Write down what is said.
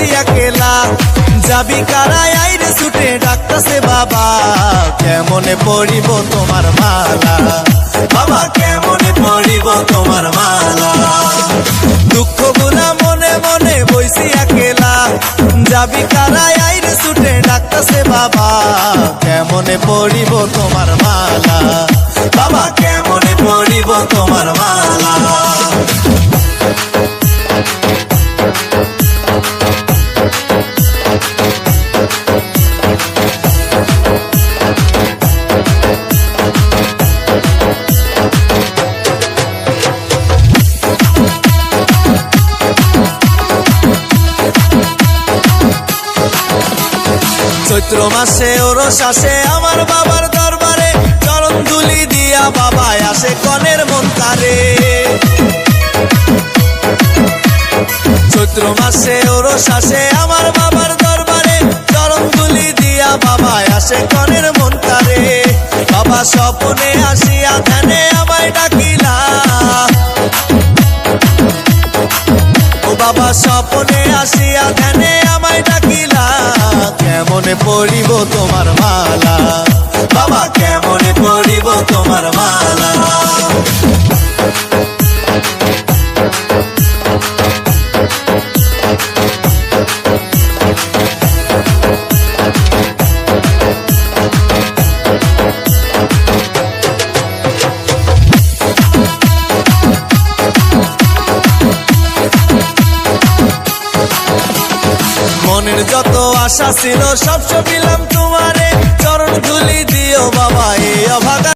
বইসি একেলা যাবি কারায় আইরে ছুটে ডাকতাছে বাবা কেমনে পড়িব তোমার মালা বাবা কেমনে পড়িব তোমার মালা দুঃখ গুলা মনে মনে বইসি একেলা যাবি কারায় আইরে ছুটে ডাকতাছে বাবা কেমনে পড়িব তোমার মালা বাবা কেমনে পড়িব তোমার মালা চৈত্র মাসে ওরস আসে আমার বাবার দরবারে চরণ ধুলি দিয়া বাবা আসে কনের মন কারে চৈত্র মাসে ওরস আসে আমার বাবার দরবারে চরণ ধুলি দিয়া বাবা আসে কনের মন কারে বাবা স্বপ্নে আসিয়া ধ্যানে আমায় ডাকিলা ও বাবা স্বপ্নে আসিয়া ধ্যানে আমায় ডাকিলা কেমনে পড়িব তোমার মালা বাবা কেমনে পড়িব তোমার মালা মনের যত আশা ছিল সব সবিলাম তোমারে